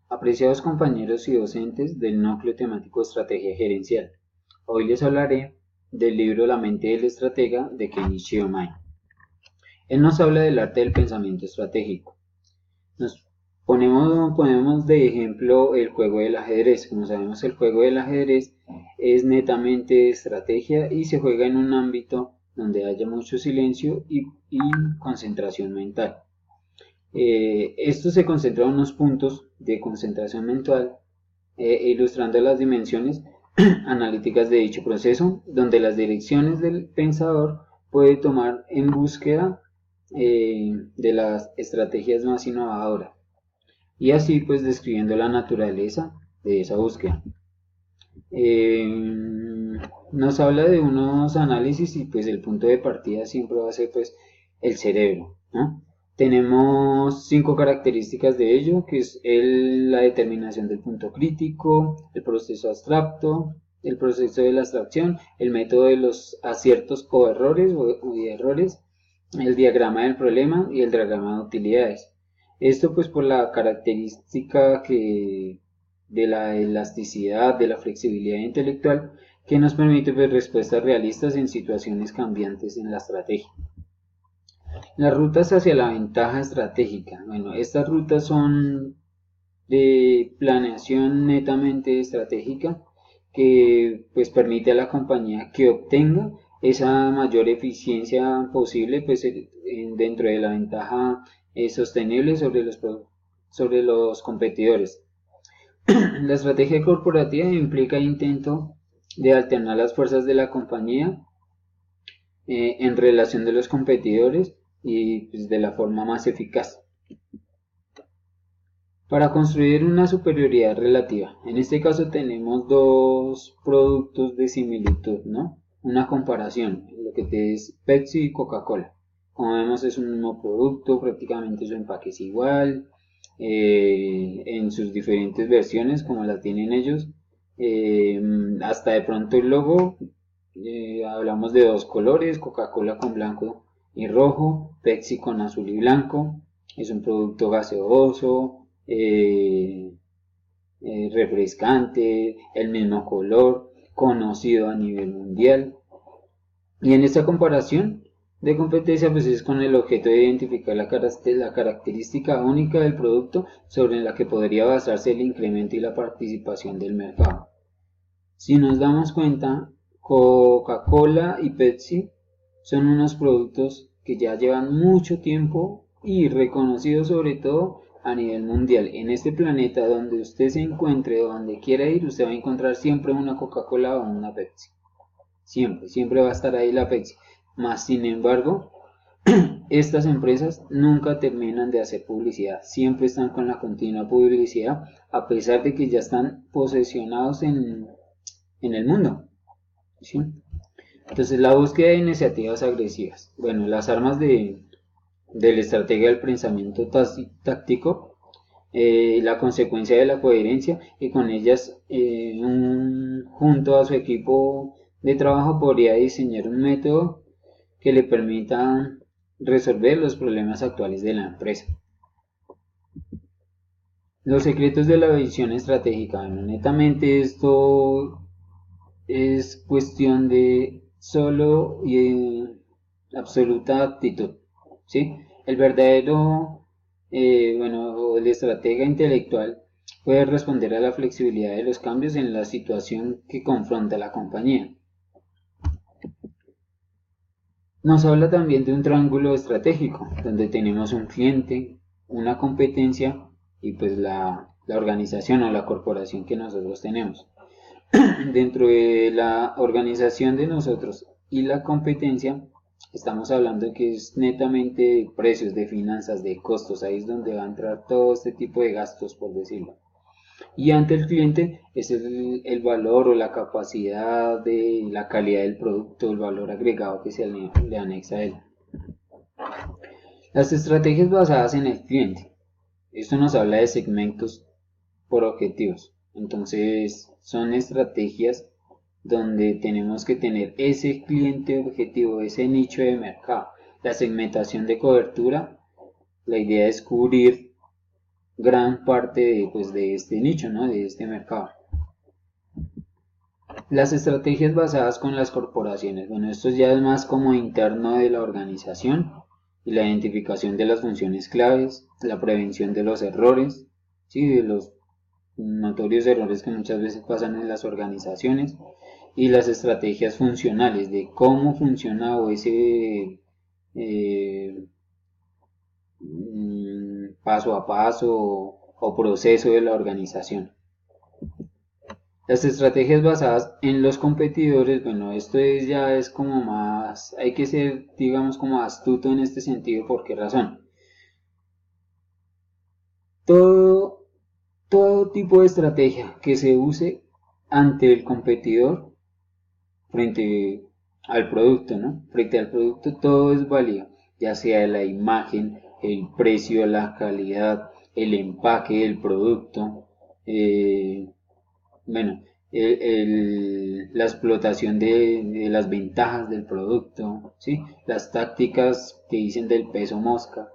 Apreciados compañeros y docentes del núcleo temático Estrategia Gerencial, hoy les hablaré del libro La mente del estratega de Kenichi Ohmae. Él nos habla del arte del pensamiento estratégico. Nos ponemos de ejemplo el juego del ajedrez. Como sabemos, el juego del ajedrez es netamente estrategia y se juega en un ámbito donde haya mucho silencio y concentración mental. Esto se concentra en unos puntos de concentración mental, ilustrando las dimensiones analíticas de dicho proceso, donde las direcciones del pensador puede tomar en búsqueda de las estrategias más innovadoras, y así pues describiendo la naturaleza de esa búsqueda. Eh, Nos habla de unos análisis y pues el punto de partida siempre va a ser pues el cerebro, ¿no? Tenemos 5 características de ello, que es la determinación del punto crítico, el proceso abstracto, el proceso de la abstracción, el método de los aciertos o errores o de errores, el diagrama del problema y el diagrama de utilidades. Esto pues por la característica de la elasticidad, de la flexibilidad intelectual que nos permite pues, respuestas realistas en situaciones cambiantes en la estrategia. Las rutas hacia la ventaja estratégica. Bueno, estas rutas son de planeación netamente estratégica que pues permite a la compañía que obtenga esa mayor eficiencia posible pues dentro de la ventaja sostenible sobre los competidores. La estrategia corporativa implica intento de alternar las fuerzas de la compañía en relación de los competidores y pues, de la forma más eficaz para construir una superioridad relativa. En este caso tenemos dos productos de similitud, ¿no? Una comparación, lo que te es Pepsi y Coca-Cola. Como vemos es un mismo producto, prácticamente su empaque es igual, en sus diferentes versiones como la tienen ellos. Hasta de pronto el logo, hablamos de dos colores, Coca-Cola con blanco y rojo, Pepsi con azul y blanco. Es un producto gaseoso, refrescante, el mismo color, conocido a nivel mundial. Y en esta comparación de competencia pues es con el objeto de identificar la característica única del producto sobre la que podría basarse el incremento y la participación del mercado. Si nos damos cuenta, Coca-Cola y Pepsi son unos productos que ya llevan mucho tiempo y reconocidos sobre todo a nivel mundial. En este planeta donde usted se encuentre, donde quiera ir, usted va a encontrar siempre una Coca-Cola o una Pepsi. Siempre, siempre va a estar ahí la Pepsi. Más sin embargo, estas empresas nunca terminan de hacer publicidad, siempre están con la continua publicidad, a pesar de que ya están posesionados en el mundo, ¿sí? Entonces la búsqueda de iniciativas agresivas. Bueno, las armas de la estrategia del pensamiento táctico, la consecuencia de la coherencia y con ellas junto a su equipo de trabajo podría diseñar un método que le permita resolver los problemas actuales de la empresa. Los secretos de la visión estratégica. Bueno, netamente esto es cuestión de solo y absoluta actitud, ¿sí? El verdadero, bueno, el estratega intelectual puede responder a la flexibilidad de los cambios en la situación que confronta la compañía. Nos habla también de un triángulo estratégico, donde tenemos un cliente, una competencia y pues la organización o la corporación que nosotros tenemos. Dentro de la organización de nosotros y la competencia, estamos hablando que es netamente de precios, de finanzas, de costos, ahí es donde va a entrar todo este tipo de gastos, por decirlo. Y ante el cliente es el valor o la capacidad de la calidad del producto, el valor agregado que se le anexa a él. Las estrategias basadas en el cliente. Esto nos habla de segmentos por objetivos. Entonces, son estrategias donde tenemos que tener ese cliente objetivo, ese nicho de mercado. La segmentación de cobertura, la idea es cubrir gran parte de este nicho, ¿no? De este mercado. Las estrategias basadas con las corporaciones. Bueno, esto ya es más como interno de la organización y la identificación de las funciones claves, la prevención de los errores, ¿sí? De los notorios errores que muchas veces pasan en las organizaciones, y las estrategias funcionales de cómo funciona o ese paso a paso o proceso de la organización. Las estrategias basadas en los competidores, bueno, esto ya es como más, hay que ser, digamos, como astuto en este sentido. ¿Por qué razón? Todo, todo tipo de estrategia que se use ante el competidor frente al producto, ¿no? Frente al producto todo es válido, ya sea la imagen, el precio, la calidad, el empaque del producto, bueno, la explotación de las ventajas del producto, ¿sí? Las tácticas que dicen del peso mosca.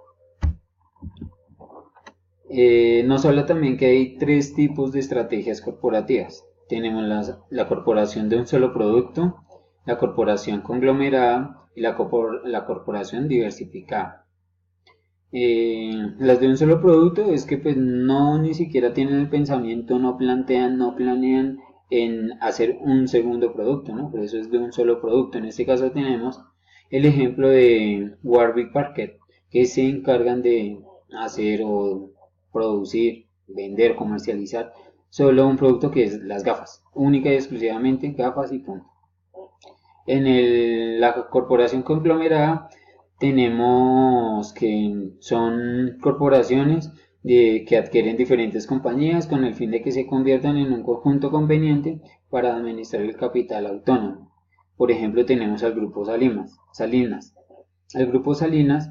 Nos habla también que hay tres tipos de estrategias corporativas. Tenemos la corporación de un solo producto, la corporación conglomerada y la corporación diversificada. Las de un solo producto es que pues no ni siquiera tienen el pensamiento, no plantean, no planean en hacer un segundo producto, ¿no? Por eso es de un solo producto. En este caso tenemos el ejemplo de Warwick Parker, que se encargan de hacer o producir, vender, comercializar solo un producto que es las gafas, única y exclusivamente gafas y punto. La corporación conglomerada tenemos que son corporaciones que adquieren diferentes compañías con el fin de que se conviertan en un conjunto conveniente para administrar el capital autónomo. Por ejemplo, tenemos al Grupo Salinas. El Grupo Salinas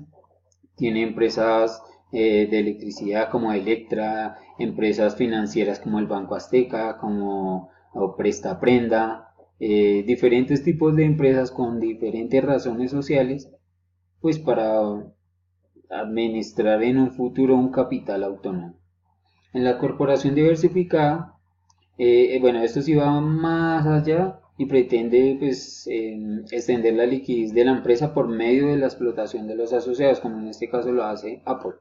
tiene empresas de electricidad como Electra, empresas financieras como el Banco Azteca, como Presta Prenda, diferentes tipos de empresas con diferentes razones sociales, pues para administrar en un futuro un capital autónomo. En la corporación diversificada, bueno, esto sí va más allá y pretende pues extender la liquidez de la empresa por medio de la explotación de los asociados, como en este caso lo hace Apple.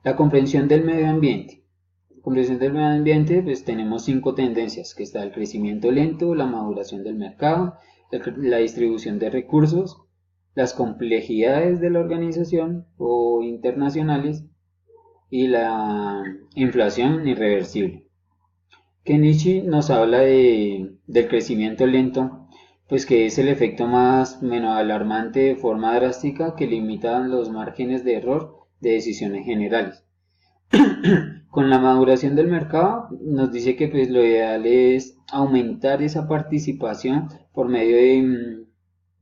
La comprensión del medio ambiente. Comprensión del medio ambiente, pues tenemos 5 tendencias, que está el crecimiento lento, la maduración del mercado, la distribución de recursos, las complejidades de la organización o internacionales y la inflación irreversible. Kenichi nos habla del crecimiento lento, pues que es el efecto más menos alarmante de forma drástica que limita los márgenes de error de decisiones generales. Con la maduración del mercado nos dice que pues lo ideal es aumentar esa participación por medio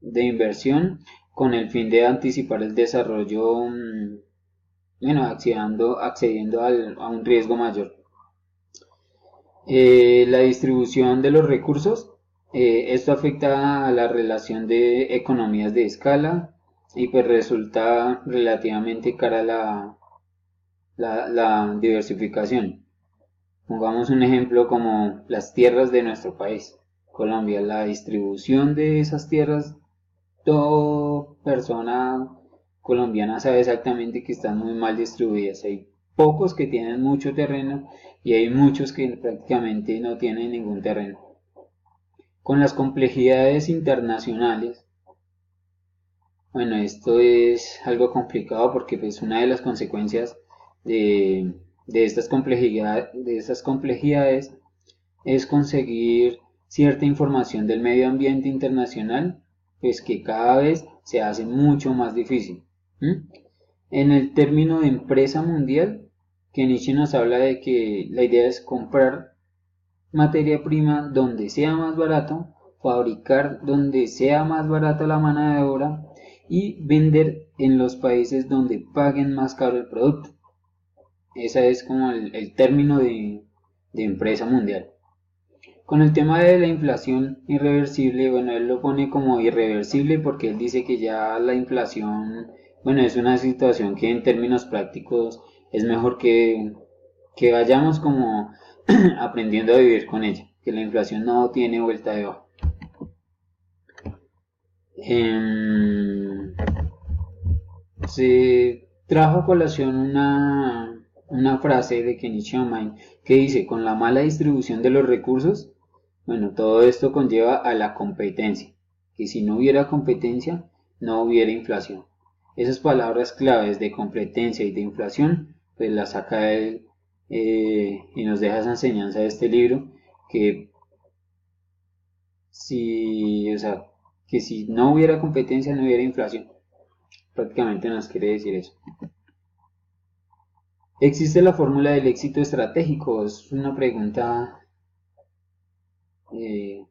de inversión con el fin de anticipar el desarrollo, bueno, accediendo a un riesgo mayor. La distribución de los recursos, esto afecta a la relación de economías de escala y pues resulta relativamente cara la diversificación. Pongamos un ejemplo como las tierras de nuestro país, Colombia. La distribución de esas tierras, toda persona colombiana sabe exactamente que están muy mal distribuidas. Hay pocos que tienen mucho terreno y hay muchos que prácticamente no tienen ningún terreno. Con las complejidades internacionales, bueno, esto es algo complicado porque pues una de las consecuencias de estas complejidades es conseguir cierta información del medio ambiente internacional, pues que cada vez se hace mucho más difícil. En el término de empresa mundial, Kenichi nos habla de que la idea es comprar materia prima donde sea más barato, fabricar donde sea más barata la mano de obra y vender en los países donde paguen más caro el producto. Ese es como el término de empresa mundial. Con el tema de la inflación irreversible, bueno, él lo pone como irreversible porque él dice que ya la inflación, bueno, es una situación que en términos prácticos es mejor que vayamos como aprendiendo a vivir con ella, que la inflación no tiene vuelta de hoja. Se trajo a colación una frase de Kenichi Omain que dice, con la mala distribución de los recursos, bueno, todo esto conlleva a la competencia, que si no hubiera competencia, no hubiera inflación. Esas palabras claves de competencia y de inflación, pues las saca él y nos deja esa enseñanza de este libro, que si, o sea, que si no hubiera competencia, no hubiera inflación. Prácticamente nos quiere decir eso. ¿Existe la fórmula del éxito estratégico? Es una pregunta, eh,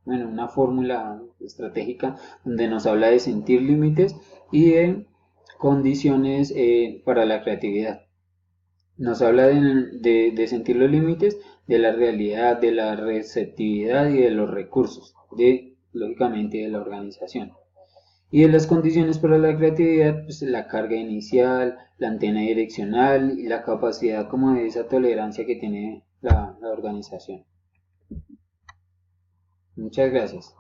bueno, una fórmula estratégica donde nos habla de sentir límites y de condiciones para la creatividad. Nos habla de sentir los límites de la realidad, de la receptividad y de los recursos, lógicamente, de la organización. Y de las condiciones para la creatividad, pues la carga inicial, la antena direccional y la capacidad como de esa tolerancia que tiene la organización. Muchas gracias.